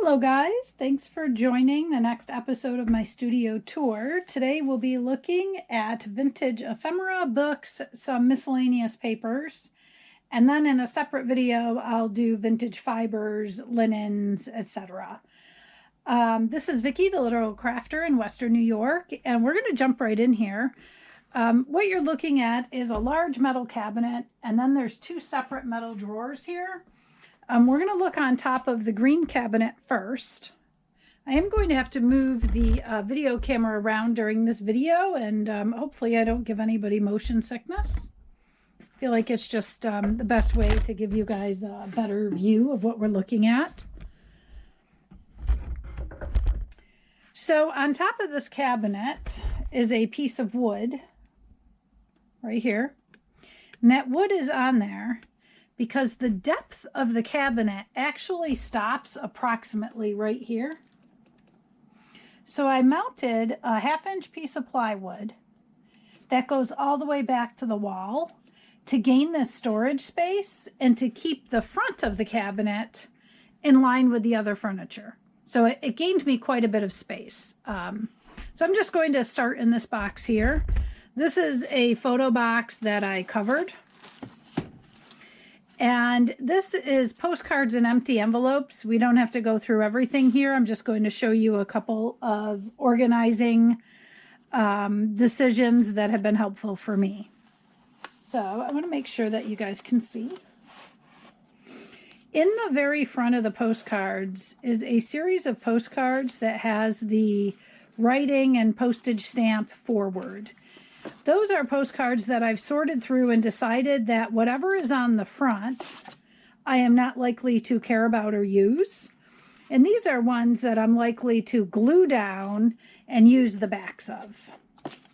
Hello guys, thanks for joining the next episode of my studio tour. Today we'll be looking at vintage ephemera books, some miscellaneous papers, and then in a separate video I'll do vintage fibers, linens, etc. This is Vicki, the Literal Crafter in Western New York, and we're going to jump right in here. What you're looking at is a large metal cabinet, and then there's two separate metal drawers here. We're going to look on top of the green cabinet first. I am going to have to move the video camera around during this video, and hopefully I don't give anybody motion sickness. I feel like it's just the best way to give you guys a better view of what we're looking at. So on top of this cabinet is a piece of wood right here, and that wood is on there because the depth of the cabinet actually stops approximately right here. So I mounted a 1/2-inch piece of plywood that goes all the way back to the wall to gain this storage space and to keep the front of the cabinet in line with the other furniture. So it gained me quite a bit of space. So I'm just going to start in this box here. This is a photo box that I covered. And this is postcards and empty envelopes. We don't have to go through everything here. I'm just going to show you a couple of organizing decisions that have been helpful for me. So I want to make sure that you guys can see. In the very front of the postcards is a series of postcards that has the writing and postage stamp forward. Those are postcards that I've sorted through and decided that whatever is on the front, I am not likely to care about or use. And these are ones that I'm likely to glue down and use the backs of.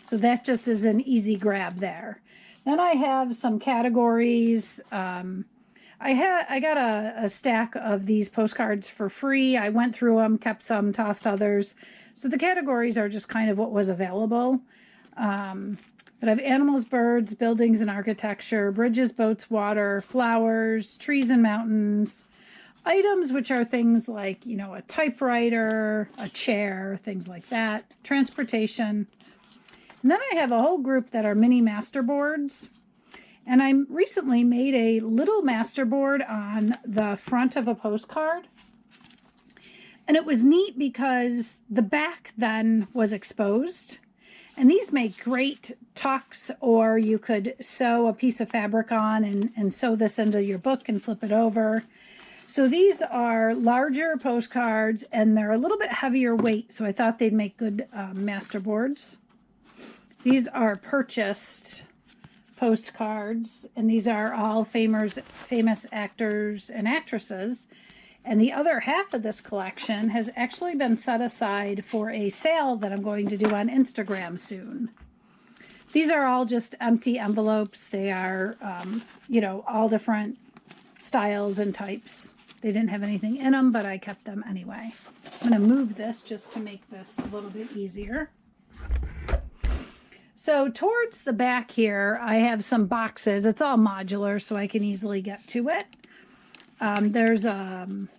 So that just is an easy grab there. Then I have some categories. I got a stack of these postcards for free. I went through them, kept some, tossed others. So the categories are just kind of what was available. But I have animals, birds, buildings and architecture, bridges, boats, water, flowers, trees and mountains, items which are things like, you know, a typewriter, a chair, things like that, transportation. And then I have a whole group that are mini masterboards. And I recently made a little masterboard on the front of a postcard. And it was neat because the back then was exposed. And these make great tucks, or you could sew a piece of fabric on and sew this into your book and flip it over. So these are larger postcards and they're a little bit heavier weight, so I thought they'd make good masterboards. These are purchased postcards, and these are all famous actors and actresses. And the other half of this collection has actually been set aside for a sale that I'm going to do on Instagram soon. These are all just empty envelopes. They are, you know, all different styles and types. They didn't have anything in them, but I kept them anyway. I'm going to move this just to make this a little bit easier. So towards the back here, I have some boxes. It's all modular, so I can easily get to it. There's an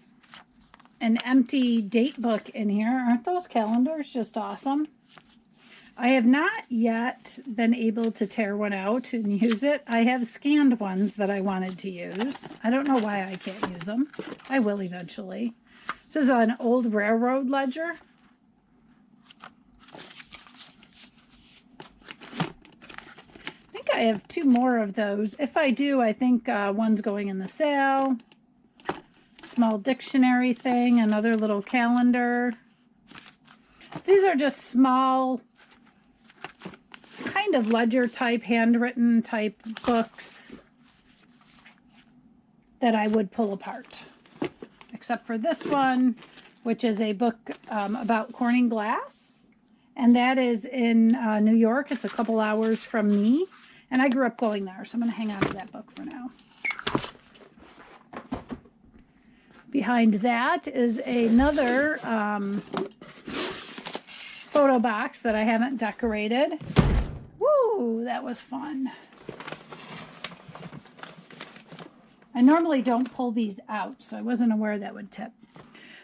empty date book in here. Aren't those calendars just awesome? I have not yet been able to tear one out and use it. I have scanned ones that I wanted to use. I don't know why I can't use them. I will eventually. This is an old railroad ledger. I think I have two more of those. If I do, I think one's going in the sale. Small dictionary thing, another little calendar. So these are just small, kind of ledger type, handwritten type books that I would pull apart. Except for this one, which is a book about Corning glass. And that is in New York. It's a couple hours from me. And I grew up going there, so I'm going to hang on to that book for now. Behind that is another photo box that I haven't decorated. Woo, that was fun. I normally don't pull these out, so I wasn't aware that would tip.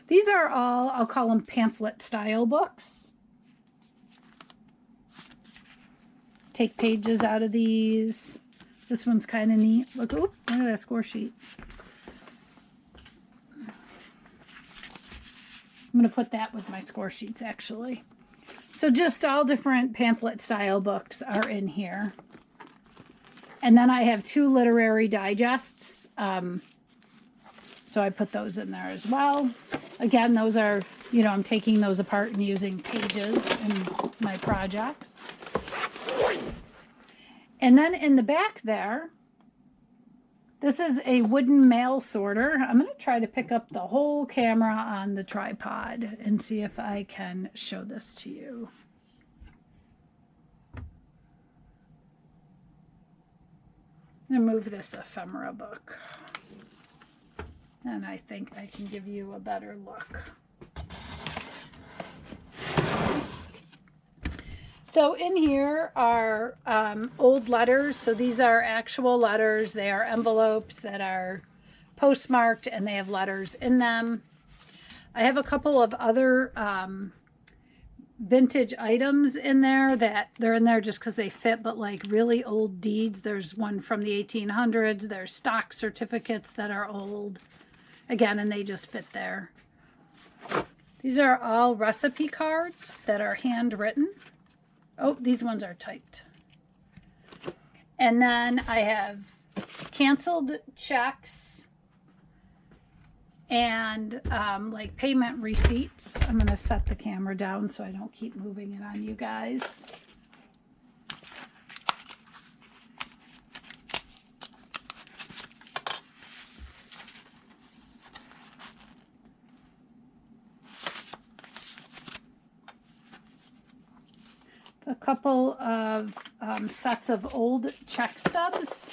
These are all, I'll call them pamphlet style books. Take pages out of these. This one's kind of neat. Look at that score sheet. I'm going to put that with my score sheets, actually. So just all different pamphlet style books are in here. And then I have 2 literary digests. So I put those in there as well. Again, those are, you know, I'm taking those apart and using pages in my projects. And then in the back there, this is a wooden mail sorter. I'm going to try to pick up the whole camera on the tripod and see if I can show this to you. I'm going to move this ephemera book. And I think I can give you a better look. So in here are old letters. So these are actual letters. They are envelopes that are postmarked and they have letters in them. I have a couple of other vintage items in there that they're in there just because they fit, but like really old deeds. There's one from the 1800s. There's stock certificates that are old. Again, and they just fit there. These are all recipe cards that are handwritten. Oh, these ones are typed. And then I have canceled checks and like payment receipts. I'm going to set the camera down so I don't keep moving it on you guys. A couple of sets of old check stubs.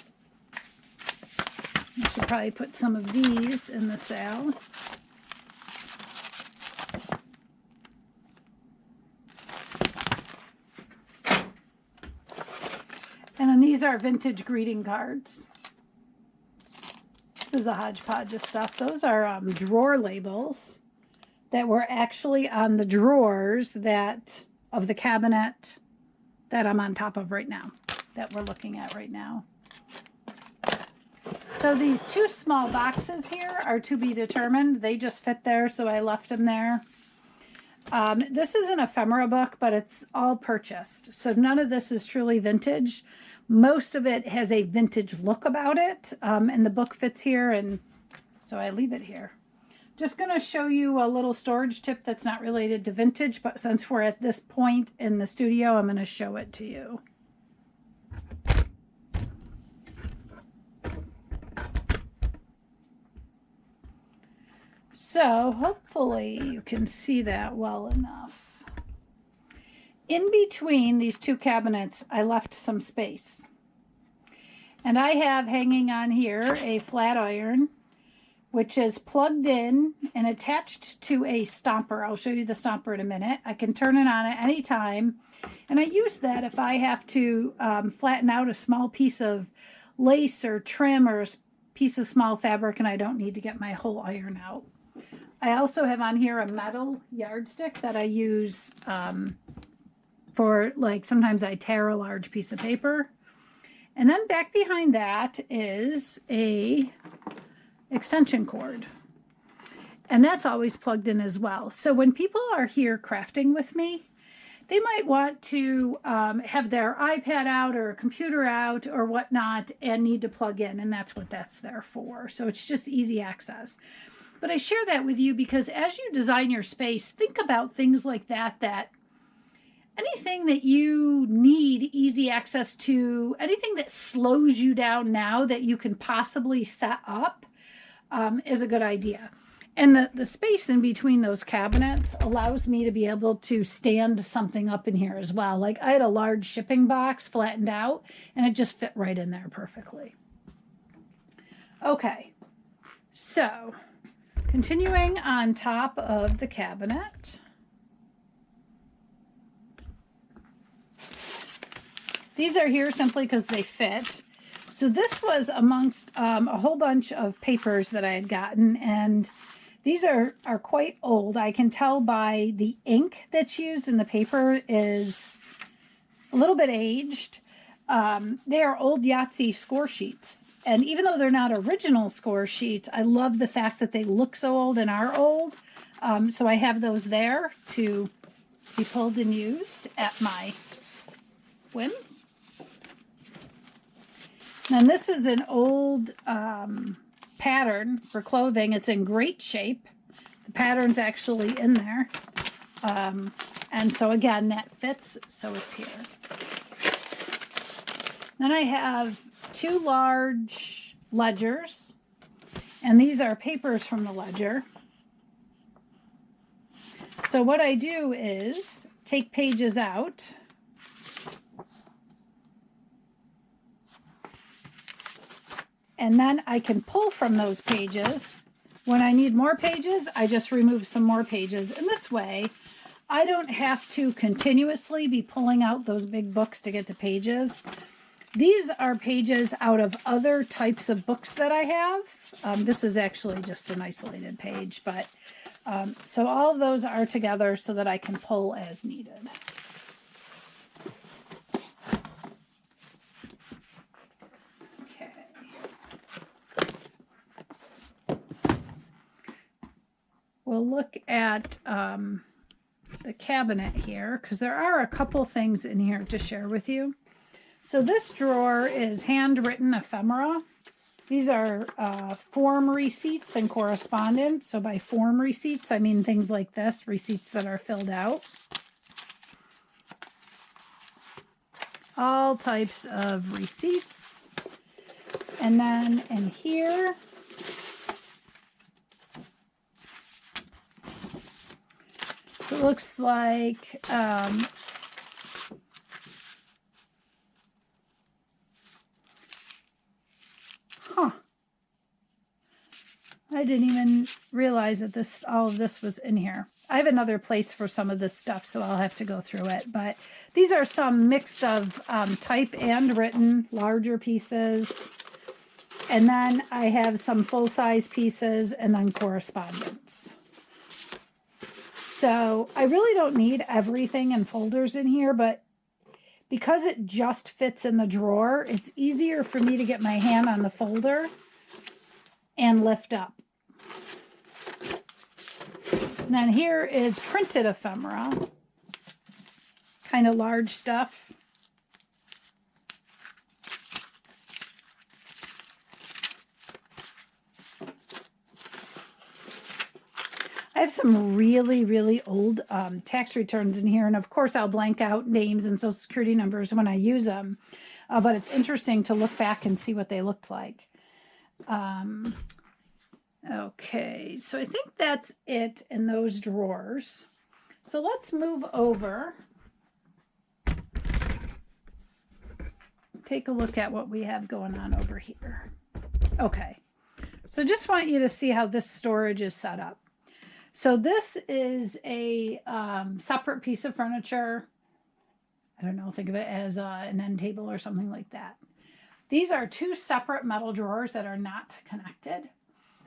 I should probably put some of these in the sale. And then these are vintage greeting cards. This is a hodgepodge of stuff. Those are drawer labels that were actually on the drawers of the cabinet that I'm on top of right now, that we're looking at right now. So these 2 small boxes here are to be determined. They just fit there, so I left them there. This is an ephemera book, but it's all purchased. So none of this is truly vintage. Most of it has a vintage look about it, and the book fits here, and so I leave it here. Just going to show you a little storage tip that's not related to vintage, but since we're at this point in the studio, I'm going to show it to you. So hopefully you can see that well enough. In between these 2 cabinets, I left some space. And I have hanging on here a flat iron, which is plugged in and attached to a stomper. I'll show you the stomper in a minute. I can turn it on at any time. And I use that if I have to flatten out a small piece of lace or trim or a piece of small fabric and I don't need to get my whole iron out. I also have on here a metal yardstick that I use for, like, sometimes I tear a large piece of paper. And then back behind that is a extension cord, and that's always plugged in as well. So when people are here crafting with me, they might want to have their iPad out or a computer out or whatnot and need to plug in, and that's what that's there for. So it's just easy access. But I share that with you because as you design your space, think about things like that, that anything that you need easy access to, anything that slows you down now that you can possibly set up, is a good idea. And the space in between those cabinets allows me to be able to stand something up in here as well. Like I had a large shipping box flattened out and it just fit right in there perfectly. Okay, so continuing on top of the cabinet. These are here simply because they fit. So this was amongst a whole bunch of papers that I had gotten, and these are quite old. I can tell by the ink that's used in the paper is a little bit aged. They are old Yahtzee score sheets. And even though they're not original score sheets, I love the fact that they look so old and are old. So I have those there to be pulled and used at my whim. And this is an old pattern for clothing. It's in great shape. The pattern's actually in there. And so again, that fits, so it's here. Then I have 2 large ledgers, and these are papers from the ledger. So what I do is take pages out, and then I can pull from those pages. When I need more pages, I just remove some more pages. And this way, I don't have to continuously be pulling out those big books to get to pages. These are pages out of other types of books that I have. This is actually just an isolated page, but so all of those are together so that I can pull as needed. We'll look at the cabinet here because there are a couple things in here to share with you. So this drawer is handwritten ephemera. These are form receipts and correspondence. So by form receipts, I mean things like this, receipts that are filled out. All types of receipts. And then in here, so it looks like I didn't even realize that all of this was in here. I have another place for some of this stuff, so I'll have to go through it. But these are some mix of type and written, larger pieces. And then I have some full-size pieces and then correspondence. So I really don't need everything in folders in here, but because it just fits in the drawer, it's easier for me to get my hand on the folder and lift up. And then here is printed ephemera, kind of large stuff. I have some really, really old tax returns in here, and of course I'll blank out names and social security numbers when I use them, but it's interesting to look back and see what they looked like. Okay, so I think that's it in those drawers. So let's move over. Take a look at what we have going on over here. Okay, so just want you to see how this storage is set up. So this is a separate piece of furniture. I don't know, think of it as an end table or something like that. These are 2 separate metal drawers that are not connected.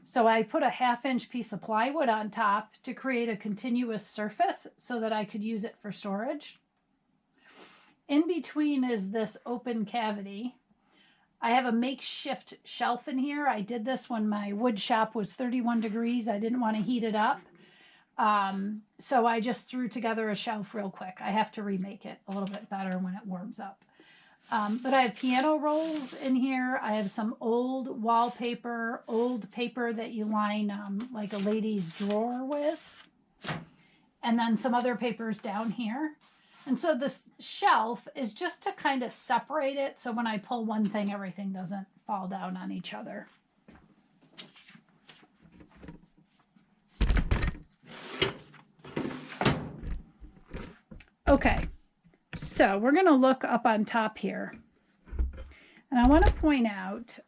So I put a 1/2-inch piece of plywood on top to create a continuous surface so that I could use it for storage. In between is this open cavity. I have a makeshift shelf in here. I did this when my wood shop was 31 degrees. I didn't want to heat it up. So I just threw together a shelf real quick. I have to remake it a little bit better when it warms up. But I have piano rolls in here. I have some old wallpaper, old paper that you line like a lady's drawer with. And then some other papers down here. And so this shelf is just to kind of separate it so when I pull one thing, everything doesn't fall down on each other. Okay, so we're going to look up on top here. And I want to point out,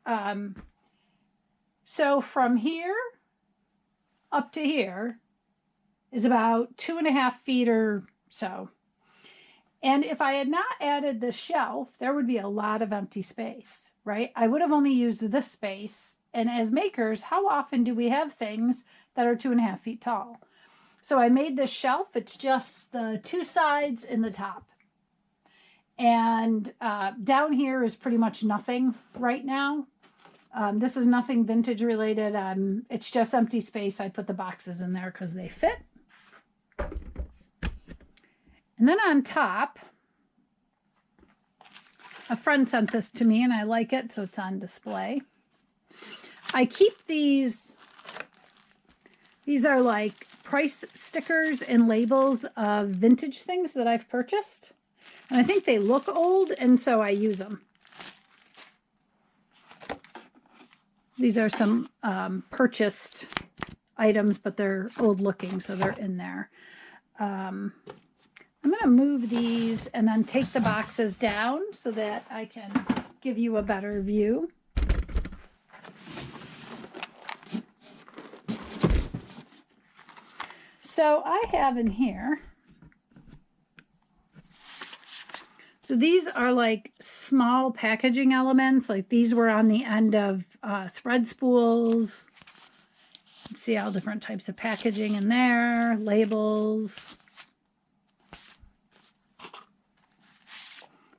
so from here up to here is about 2.5 feet or so. And if I had not added the shelf, there would be a lot of empty space. right? I would have only used this space. And as makers, how often do we have things that are 2.5 feet tall? So I made this shelf. It's just the two sides and the top. And down here is pretty much nothing right now. This is nothing vintage related. It's just empty space. I put the boxes in there because they fit. And then on top, a friend sent this to me and I like it, so it's on display. I keep these. These are like price stickers and labels of vintage things that I've purchased. And I think they look old, and so I use them. These are some purchased items, but they're old looking, so they're in there. I'm going to move these and then take the boxes down so that I can give you a better view. So I have in here, so these are like small packaging elements, like these were on the end of thread spools. See all different types of packaging in there, labels.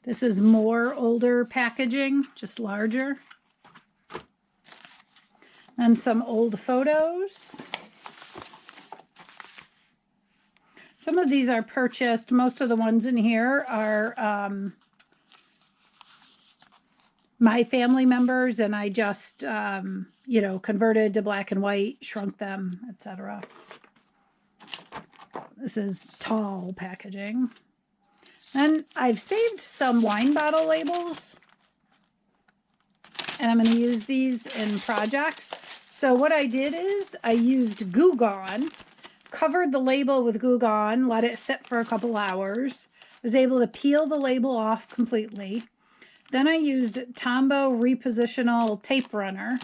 This is more older packaging, just larger. And some old photos. Some of these are purchased. Most of the ones in here are my family members, and I just, you know, converted to black and white, shrunk them, etc. This is tall packaging. And I've saved some wine bottle labels, and I'm going to use these in projects. So what I did is I used Goo Gone, covered the label with Goo Gone, let it sit for a couple hours, was able to peel the label off completely. Then I used Tombow Repositional Tape Runner,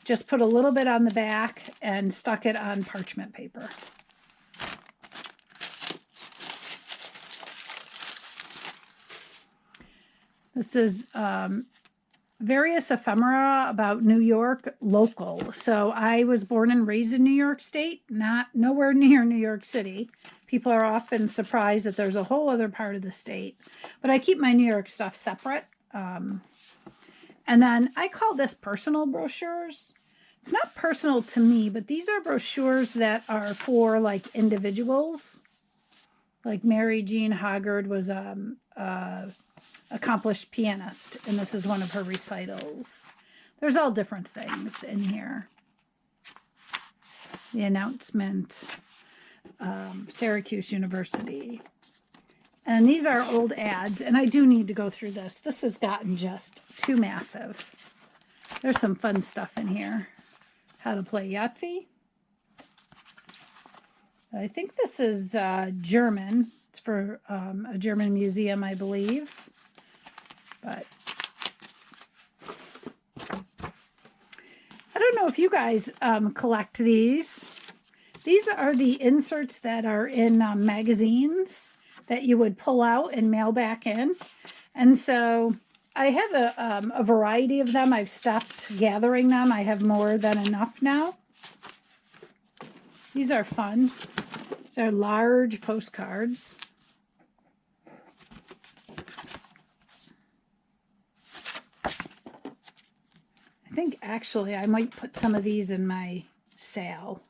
just put a little bit on the back and stuck it on parchment paper. This is various ephemera about New York local. So I was born and raised in New York State, nowhere near New York City. People are often surprised that there's a whole other part of the state. But I keep my New York stuff separate. And then I call this personal brochures. It's not personal to me, but these are brochures that are for like individuals. Like Mary Jean Hoggard was accomplished pianist, and this is one of her recitals. There's all different things in here. The announcement, Syracuse University. And these are old ads, and I do need to go through this. This has gotten just too massive. There's some fun stuff in here. How to play Yahtzee. I think this is German. It's for a German museum, I believe. But I don't know if you guys collect these. These are the inserts that are in magazines that you would pull out and mail back in. And so I have a variety of them. I've stopped gathering them. I have more than enough now. These are fun. These are large postcards. I think actually I might put some of these in my sale.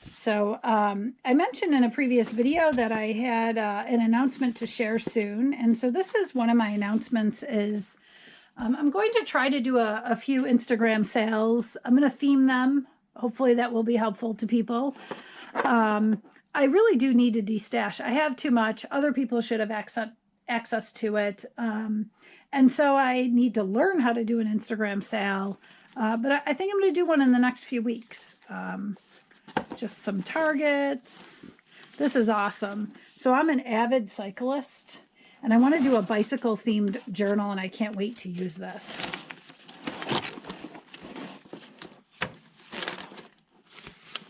So I mentioned in a previous video that I had an announcement to share soon. And so this is one of my announcements is I'm going to try to do a few Instagram sales. I'm going to theme them. Hopefully that will be helpful to people. I really do need to destash. I have too much. Other people should have access to it. And so I need to learn how to do an Instagram sale. But I think I'm going to do one in the next few weeks. Just some targets. This is awesome. So I'm an avid cyclist, and I want to do a bicycle themed journal, and I can't wait to use this.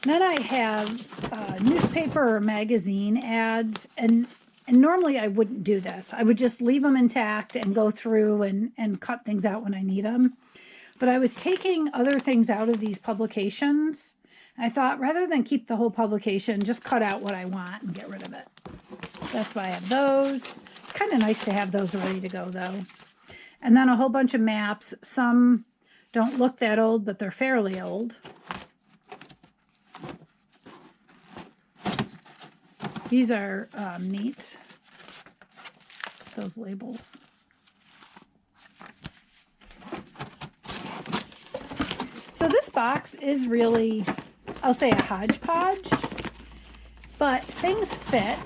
Then I have newspaper or magazine ads, and And normally I wouldn't do this. I would just leave them intact and go through and cut things out when I need them. But I was taking other things out of these publications. I thought rather than keep the whole publication, just cut out what I want and get rid of it. That's why I have those. It's kind of nice to have those ready to go though. And then a whole bunch of maps. Some don't look that old, but they're fairly old. These are neat, those labels. So this box is really, I'll say, a hodgepodge, but things fit.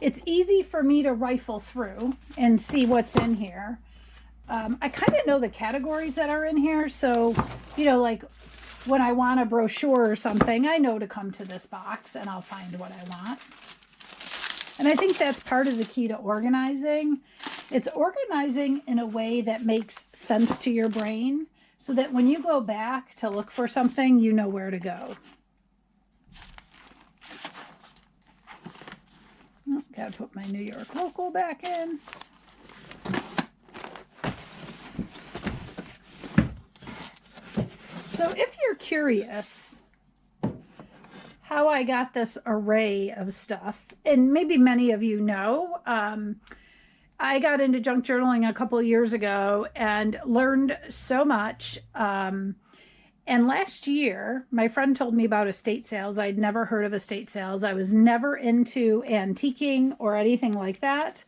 It's easy for me to rifle through and see what's in here. I kind of know the categories that are in here, so, you know, like when I want a brochure or something, I know to come to this box and I'll find what I want. And I think that's part of the key to organizing. It's organizing in a way that makes sense to your brain so that when you go back to look for something, you know where to go. Oh, gotta put my New York local back in. So if you're curious how I got this array of stuff, and maybe many of you know, I got into junk journaling a couple of years ago and learned so much. And last year, my friend told me about estate sales. I'd never heard of estate sales. I was never into antiquing or anything like that.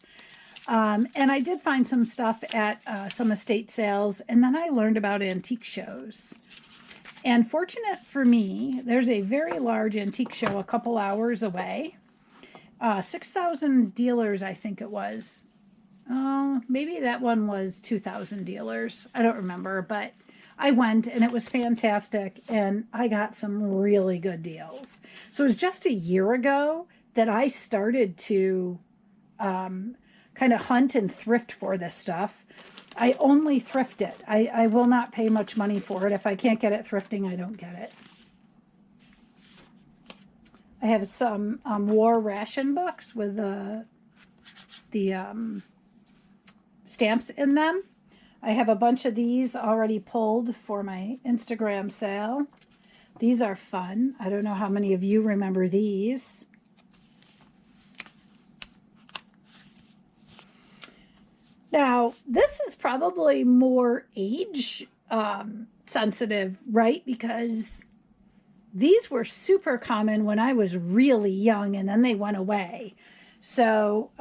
And I did find some stuff at some estate sales, and then I learned about antique shows. And fortunate for me, there's a very large antique show a couple hours away. 6,000 dealers, I think it was. Oh, maybe that one was 2,000 dealers. I don't remember, but I went and it was fantastic, and I got some really good deals. So it was just a year ago that I started to kind of hunt and thrift for this stuff. I only thrift it. I will not pay much money for it. If I can't get it thrifting, I don't get it. I have some war ration books with the stamps in them. I have a bunch of these already pulled for my Instagram sale. These are fun. I don't know how many of you remember these. Now, this is probably more age sensitive, right? Because these were super common when I was really young, and then they went away. So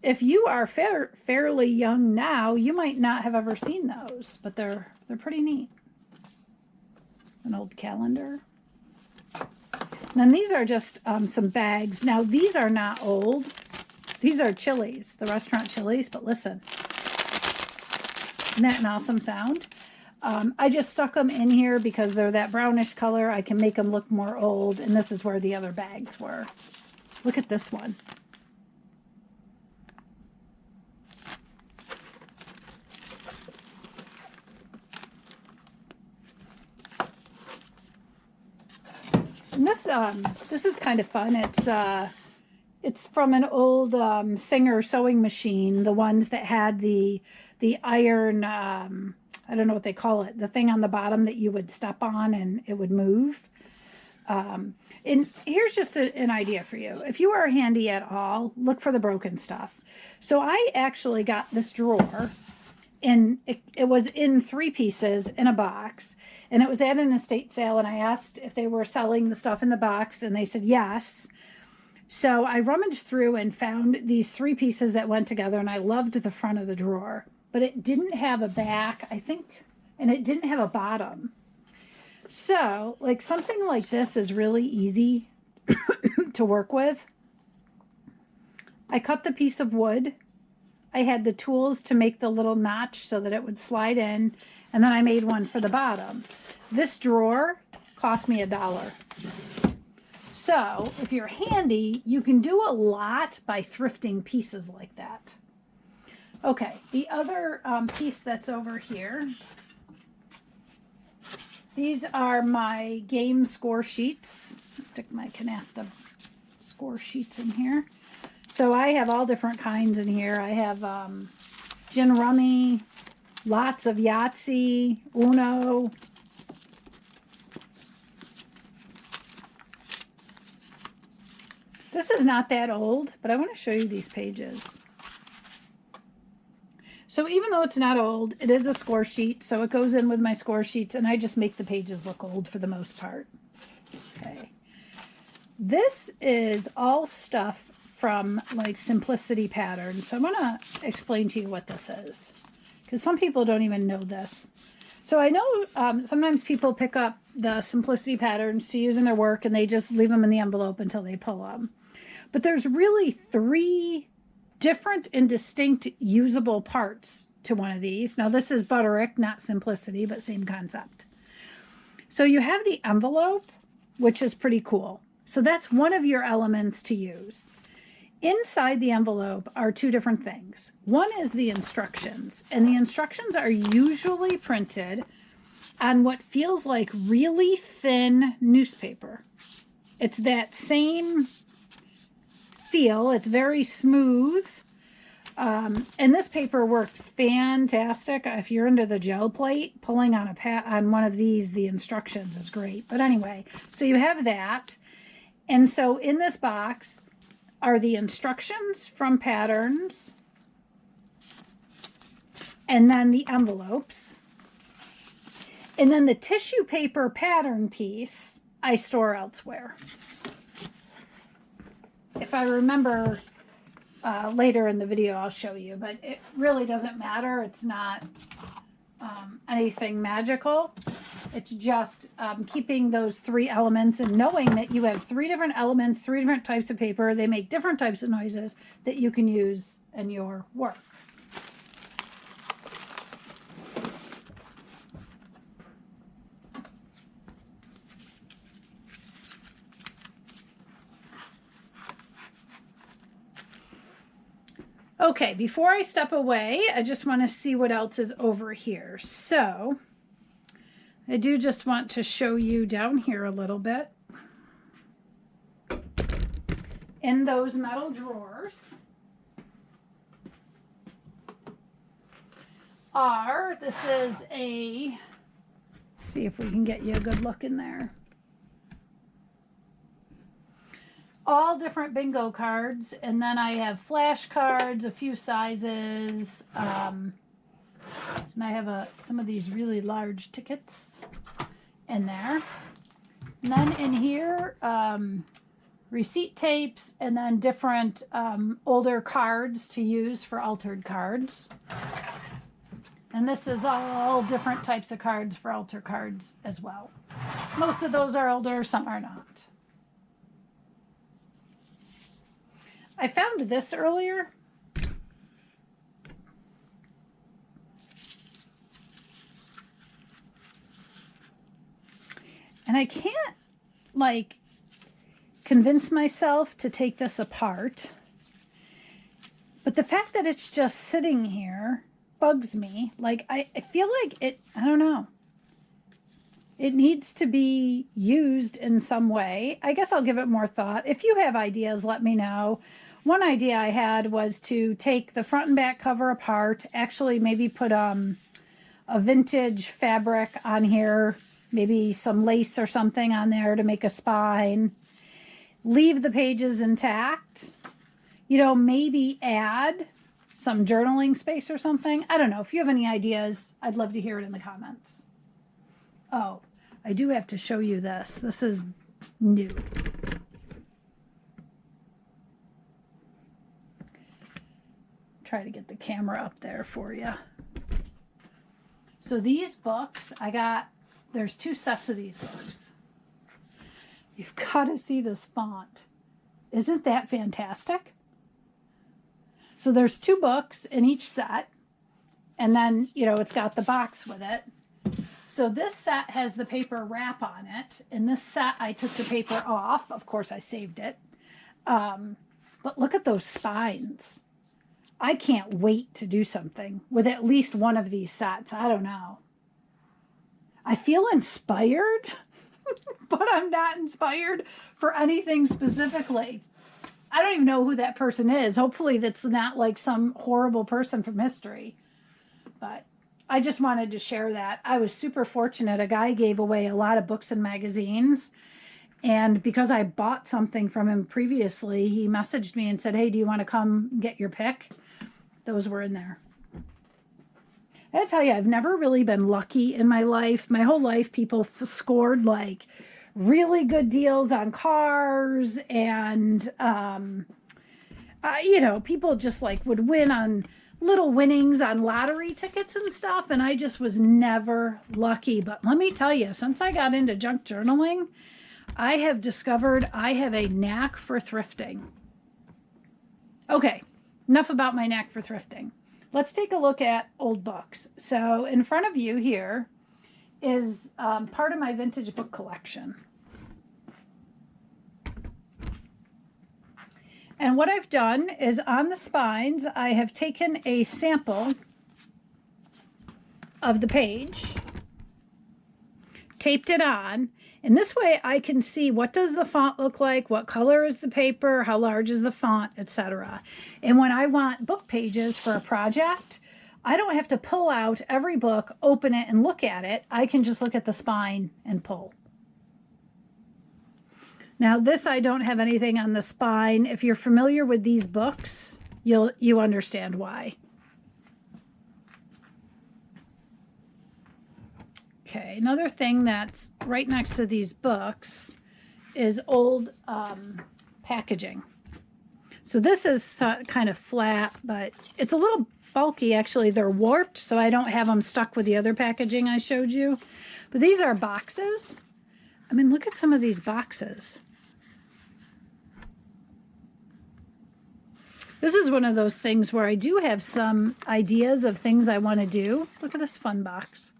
if you are fairly young now, you might not have ever seen those, but they're pretty neat. An old calendar. And then these are just some bags. Now, these are not old. These are Chili's, the restaurant Chili's, but listen. Isn't that an awesome sound? I just stuck them in here because they're that brownish color. I can make them look more old, and this is where the other bags were. Look at this one. And this is kind of fun. It's from an old Singer sewing machine, the ones that had the iron, I don't know what they call it, the thing on the bottom that you would step on and it would move. And here's just an idea for you. If you are handy at all, look for the broken stuff. So I actually got this drawer, and it was in 3 pieces in a box, and it was at an estate sale, and I asked if they were selling the stuff in the box, and they said yes. So I rummaged through and found these 3 pieces that went together, and I loved the front of the drawer, but it didn't have a back, I think, and it didn't have a bottom. So, like, something like this is really easy to work with. I cut the piece of wood. I had the tools to make the little notch so that it would slide in, and then I made one for the bottom. This drawer cost me $1. So if you're handy, you can do a lot by thrifting pieces like that. Okay, the other piece that's over here, these are my game score sheets. I'll stick my canasta score sheets in here. So I have all different kinds in here. I have gin rummy, lots of Yahtzee, Uno. This is not that old, but I want to show you these pages. So even though it's not old, it is a score sheet, so it goes in with my score sheets, and I just make the pages look old for the most part. Okay. This is all stuff from like Simplicity Patterns. So I'm going to explain to you what this is, because some people don't even know this. So I know sometimes people pick up the Simplicity Patterns to use in their work, and they just leave them in the envelope until they pull them. But there's really 3 different and distinct usable parts to one of these. Now this is Butterick, not Simplicity, but same concept. So you have the envelope, which is pretty cool. So that's one of your elements to use. Inside the envelope are 2 different things. One is the instructions, and the instructions are usually printed on what feels like really thin newspaper. It's that same feel. It's very smooth. And this paper works fantastic. If you're into the gel plate, pulling on on one of these, the instructions is great. But anyway, so you have that. And so in this box are the instructions from Patterns, and then the envelopes. And then the tissue paper pattern piece I store elsewhere. If I remember later in the video, I'll show you, but it really doesn't matter. It's not anything magical. It's just keeping those 3 elements and knowing that you have 3 different elements, 3 different types of paper. They make different types of noises that you can use in your work. Okay, before I step away, I just want to see what else is over here. So I do just want to show you down here a little bit. In those metal drawers this is see if we can get you a good look in there. All different bingo cards, and then I have flash cards, a few sizes, and I have some of these really large tickets in there. And then in here, receipt tapes, and then different older cards to use for altered cards. And this is all different types of cards for altar cards as well. Most of those are older, some are not. I found this earlier. And I can't, like, convince myself to take this apart. But the fact that it's just sitting here bugs me. Like, I feel like I don't know. It needs to be used in some way. I guess I'll give it more thought. If you have ideas, let me know. One idea I had was to take the front and back cover apart, actually maybe put a vintage fabric on here, maybe some lace or something on there to make a spine, leave the pages intact, you know, maybe add some journaling space or something. I don't know. If you have any ideas, I'd love to hear it in the comments. Oh, I do have to show you this. This is new. Try to get the camera up there for you. So these books, there's 2 sets of these books. You've got to see this font. Isn't that fantastic? So there's 2 books in each set, and then, you know, it's got the box with it. So this set has the paper wrap on it, and this set I took the paper off. Of course, I saved it. But look at those spines. I can't wait to do something with at least one of these sets. I don't know. I feel inspired, but I'm not inspired for anything specifically. I don't even know who that person is. Hopefully that's not like some horrible person from history. But I just wanted to share that. I was super fortunate. A guy gave away a lot of books and magazines. And because I bought something from him previously, he messaged me and said, hey, do you want to come get your pick? Those were in there. I gotta tell you, I've never really been lucky in my life. My whole life, people scored like really good deals on cars, and you know, people just like would win on little winnings on lottery tickets and stuff, and I just was never lucky. But let me tell you, since I got into junk journaling, I have discovered I have a knack for thrifting. Okay, enough about my knack for thrifting. Let's take a look at old books. So in front of you here is part of my vintage book collection. And what I've done is on the spines, I have taken a sample of the page, taped it on, and this way I can see what does the font look like, what color is the paper, how large is the font, etc. And when I want book pages for a project, I don't have to pull out every book, open it, and look at it. I can just look at the spine and pull. Now this, I don't have anything on the spine. If you're familiar with these books, you understand why. Okay, another thing that's right next to these books is old packaging. So this is kind of flat, but it's a little bulky. Actually, they're warped, so I don't have them stuck with the other packaging I showed you. But these are boxes. I mean, look at some of these boxes. This is one of those things where I do have some ideas of things I want to do. Look at this fun box.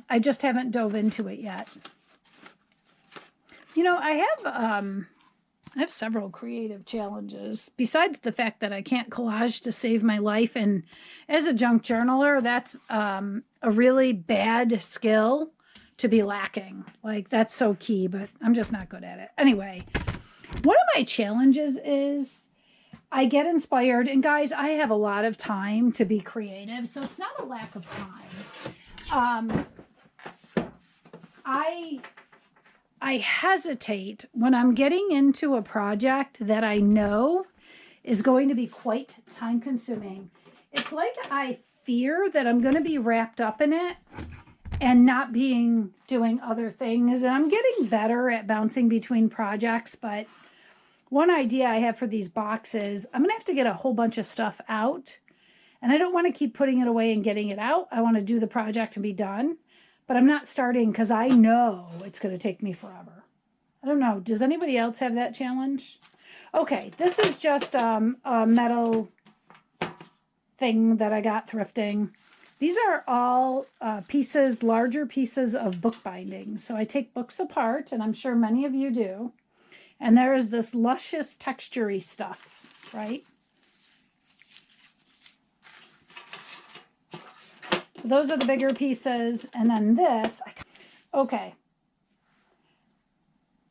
I just haven't dove into it yet. You know, I have several creative challenges. Besides the fact that I can't collage to save my life, and as a junk journaler, that's a really bad skill to be lacking. Like, that's so key, but I'm just not good at it. Anyway, one of my challenges is I get inspired, and guys, I have a lot of time to be creative, so it's not a lack of time. I hesitate when I'm getting into a project that I know is going to be quite time consuming. It's like I fear that I'm going to be wrapped up in it and not doing other things. And I'm getting better at bouncing between projects, but one idea I have for these boxes, I'm going to have to get a whole bunch of stuff out. And I don't want to keep putting it away and getting it out. I want to do the project and be done. But I'm not starting because I know it's going to take me forever. I don't know. Does anybody else have that challenge? Okay, this is just a metal thing that I got thrifting. These are all pieces, larger pieces of book binding. So I take books apart, and I'm sure many of you do. And there is this luscious texture-y stuff, right? So those are the bigger pieces. And then this, okay.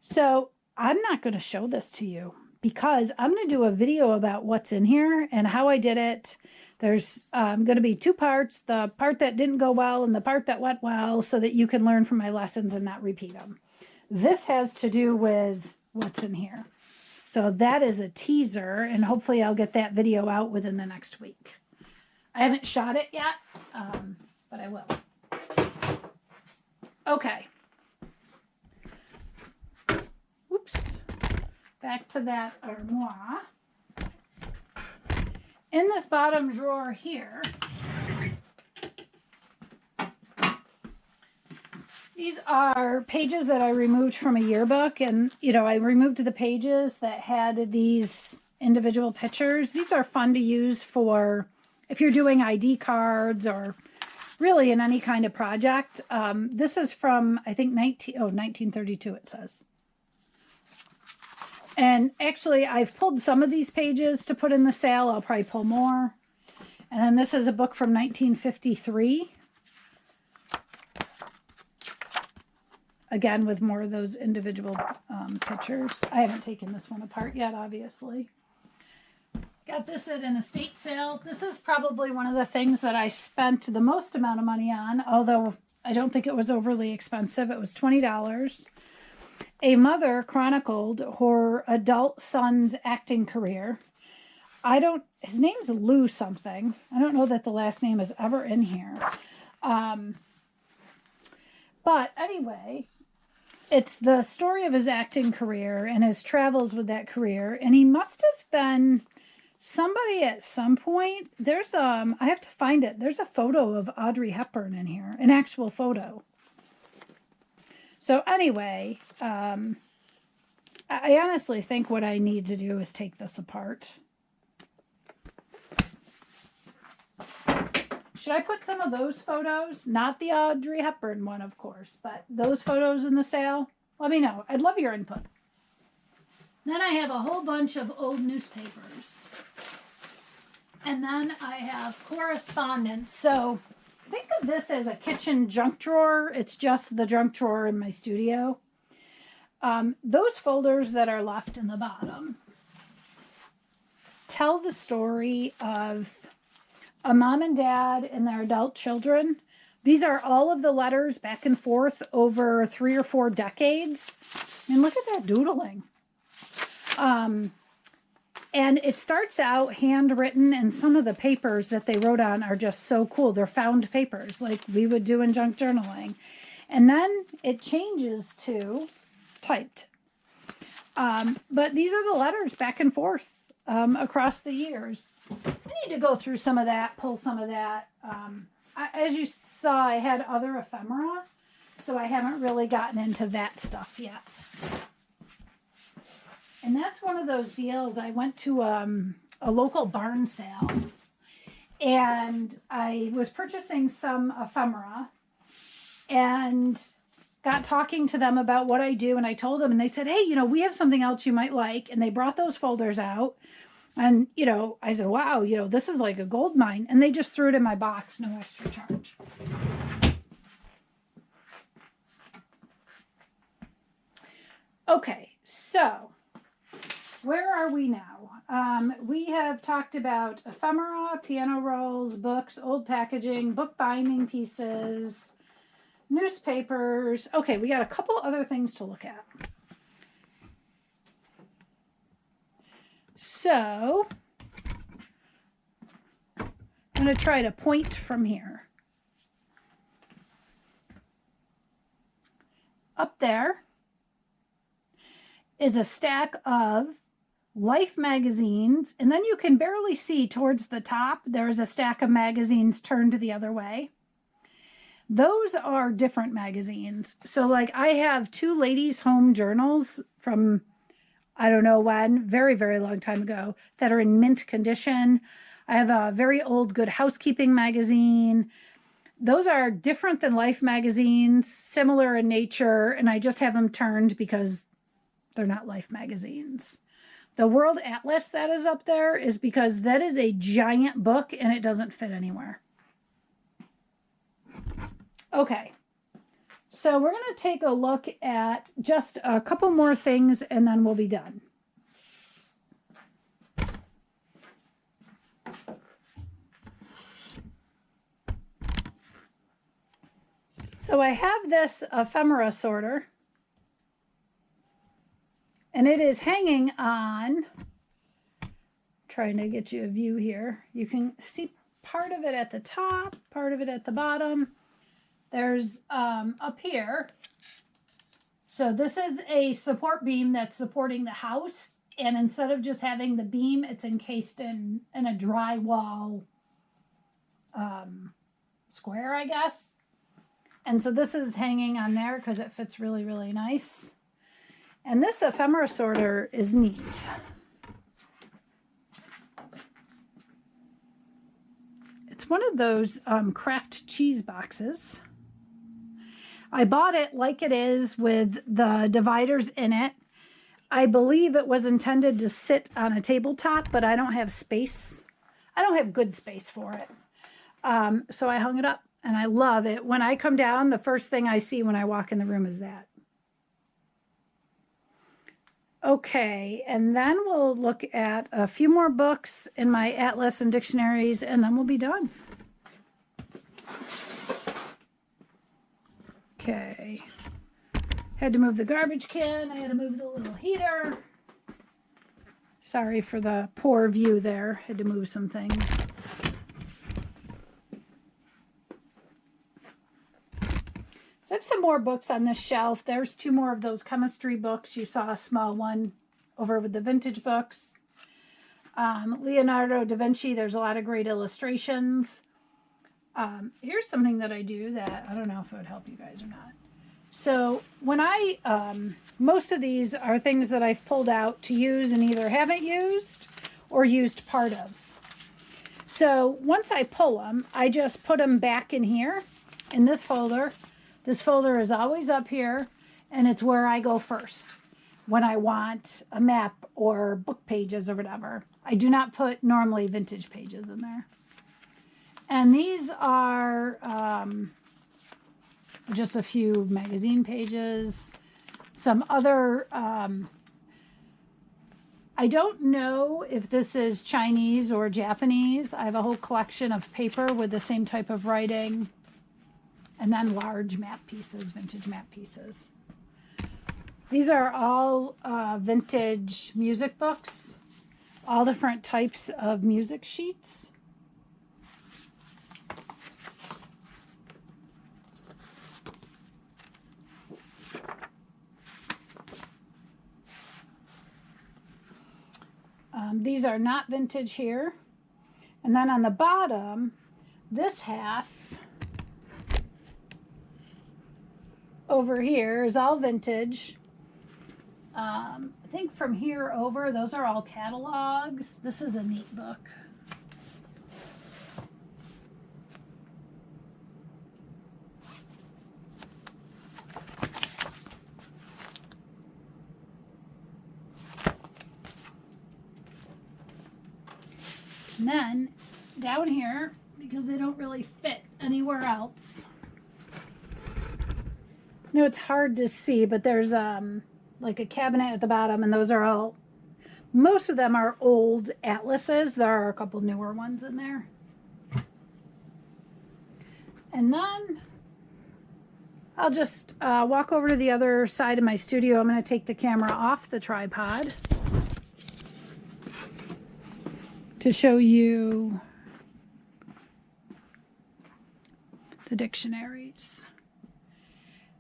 So I'm not going to show this to you because I'm going to do a video about what's in here and how I did it. There's going to be two parts, the part that didn't go well and the part that went well, so that you can learn from my lessons and not repeat them. This has to do with what's in here. So that is a teaser, and hopefully I'll get that video out within the next week. I haven't shot it yet, but I will. Okay. Oops. Back to that armoire. In this bottom drawer here, these are pages that I removed from a yearbook, and I removed the pages that had these individual pictures. These are fun to use for if you're doing ID cards or really in any kind of project. This is from, I think, 1932 it says. And actually, I've pulled some of these pages to put in the sale. I'll probably pull more. And then this is a book from 1953. again, with more of those individual pictures. I haven't taken this one apart yet, obviously. Got this at an estate sale. This is probably one of the things that I spent the most amount of money on, although I don't think it was overly expensive. It was $20. A mother chronicled her adult son's acting career. His name's Lou something. I don't know that the last name is ever in here. But anyway, it's the story of his acting career and his travels with that career. And he must have been somebody at some point. There's, I have to find it. There's a photo of Audrey Hepburn in here, an actual photo. So anyway, I honestly think what I need to do is take this apart. Should I put some of those photos? Not the Audrey Hepburn one, of course, but those photos in the sale? Let me know. I'd love your input. Then I have a whole bunch of old newspapers. And then I have correspondence. So think of this as a kitchen junk drawer. It's just the junk drawer in my studio. Those folders that are left in the bottom tell the story of a mom and dad and their adult children. These are all of the letters back and forth over 3 or 4 decades. And look at that doodling. And it starts out handwritten, and some of the papers that they wrote on are just so cool. They're found papers like we would do in junk journaling. And then it changes to typed. But these are the letters back and forth across the years. I need to go through some of that, pull some of that. As you saw, I had other ephemera, so I haven't really gotten into that stuff yet. And that's one of those deals. I went to a local barn sale, and I was purchasing some ephemera and got talking to them about what I do. And I told them, and they said, hey, we have something else you might like. And they brought those folders out. And, I said, wow, this is like a gold mine. And they just threw it in my box, no extra charge. Okay, so where are we now? We have talked about ephemera, piano rolls, books, old packaging, book binding pieces, newspapers. Okay, we got a couple other things to look at. So I'm going to try to point from here. Up there is a stack of Life magazines, and then you can barely see towards the top, there's a stack of magazines turned the other way. Those are different magazines. So like I have 2 ladies' home journals from I don't know when, very, very long time ago, that are in mint condition. I have a very old Good Housekeeping magazine. Those are different than Life magazines, similar in nature, and I just have them turned because they're not Life magazines. The World Atlas that is up there is because that is a giant book and it doesn't fit anywhere. Okay. So we're going to take a look at just a couple more things and then we'll be done. So I have this ephemera sorter, and it is hanging on, trying to get you a view here. You can see part of it at the top, part of it at the bottom. There's up here. So this is a support beam that's supporting the house. And instead of just having the beam, it's encased in a drywall square, I guess. And so this is hanging on there because it fits really, really nice. And this ephemera sorter is neat. It's one of those Kraft cheese boxes. I bought it like it is with the dividers in it. I believe it was intended to sit on a tabletop, but I don't have space. I don't have good space for it. So I hung it up, and I love it. When I come down, the first thing I see when I walk in the room is that. Okay, and then we'll look at a few more books in my atlas and dictionaries, and then we'll be done. Okay. Had to move the garbage can. I had to move the little heater. Sorry for the poor view there. Had to move some things. So I have some more books on this shelf. There's 2 more of those chemistry books. You saw a small one over with the vintage books. Leonardo da Vinci, there's a lot of great illustrations. Here's something that I do that I don't know if it would help you guys or not. So when most of these are things that I've pulled out to use and either haven't used or used part of. So once I pull them, I just put them back in here in this folder. This folder is always up here, and it's where I go first when I want a map or book pages or whatever. I do not put normally vintage pages in there. And these are just a few magazine pages, some other, I don't know if this is Chinese or Japanese. I have a whole collection of paper with the same type of writing, and then large map pieces, vintage map pieces. These are all vintage music books, all different types of music sheets. These are not vintage here. And then on the bottom, this half over here is all vintage. I think from here over, those are all catalogs. This is a neat book. And then down here, because they don't really fit anywhere else. No, it's hard to see, but there's like a cabinet at the bottom, and those are all, most of them are old atlases. There are a couple newer ones in there. And then I'll just walk over to the other side of my studio. I'm going to take the camera off the tripod to show you the dictionaries.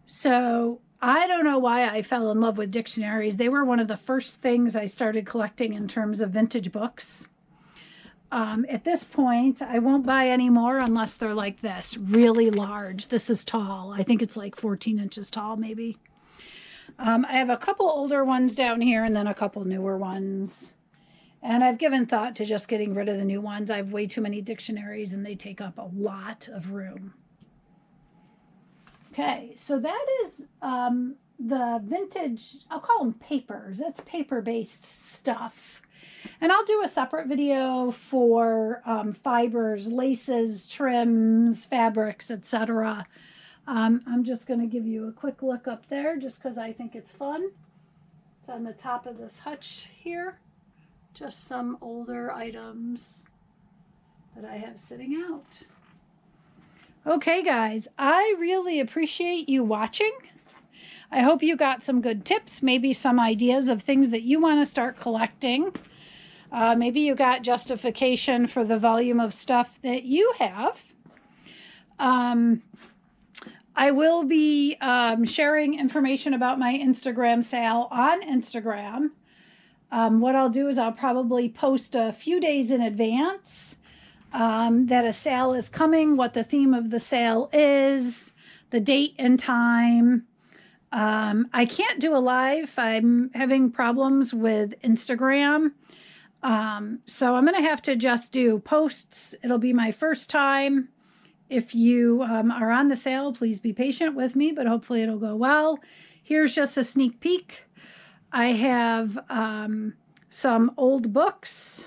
So I don't know why I fell in love with dictionaries. They were one of the first things I started collecting in terms of vintage books. At this point, I won't buy any more unless they're like this, really large. This is tall. I think it's like 14 inches tall, maybe. I have a couple older ones down here and then a couple newer ones. And I've given thought to just getting rid of the new ones. I have way too many dictionaries and they take up a lot of room. Okay, so that is the vintage, I'll call them papers. It's paper-based stuff. And I'll do a separate video for fibers, laces, trims, fabrics, etc. I'm just going to give you a quick look up there just because I think it's fun. It's on the top of this hutch here. Just some older items that I have sitting out. Okay, guys, I really appreciate you watching. I hope you got some good tips, maybe some ideas of things that you want to start collecting. Maybe you got justification for the volume of stuff that you have. I will be sharing information about my Instagram sale on Instagram. What I'll do is I'll probably post a few days in advance that a sale is coming, what the theme of the sale is, the date and time. I can't do a live. I'm having problems with Instagram. So I'm going to have to just do posts. It'll be my first time. If you are on the sale, please be patient with me, but hopefully it'll go well. Here's just a sneak peek. I have some old books.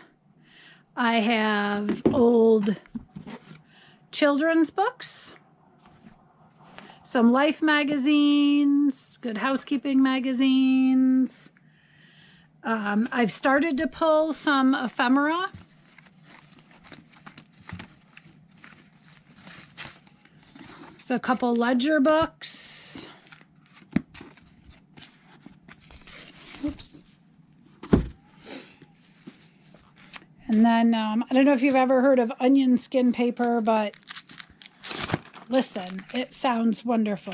I have old children's books, some Life magazines, Good Housekeeping magazines. I've started to pull some ephemera. So a couple ledger books. Oops. And then, I don't know if you've ever heard of onion skin paper, but listen, it sounds wonderful.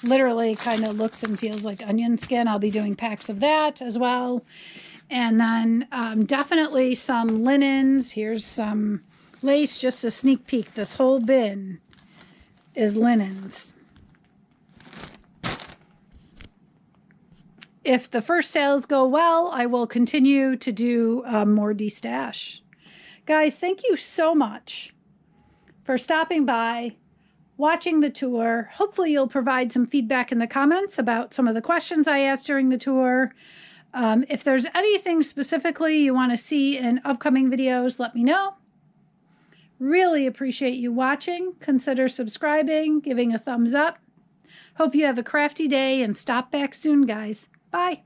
Literally kind of looks and feels like onion skin. I'll be doing packs of that as well. And then definitely some linens. Here's some lace, just a sneak peek. This whole bin is linens. If the first sales go well, I will continue to do more destash. Guys, thank you so much for stopping by, watching the tour. Hopefully you'll provide some feedback in the comments about some of the questions I asked during the tour. If there's anything specifically you want to see in upcoming videos, let me know. Really appreciate you watching. Consider subscribing, giving a thumbs up. Hope you have a crafty day and stop back soon, guys. Bye.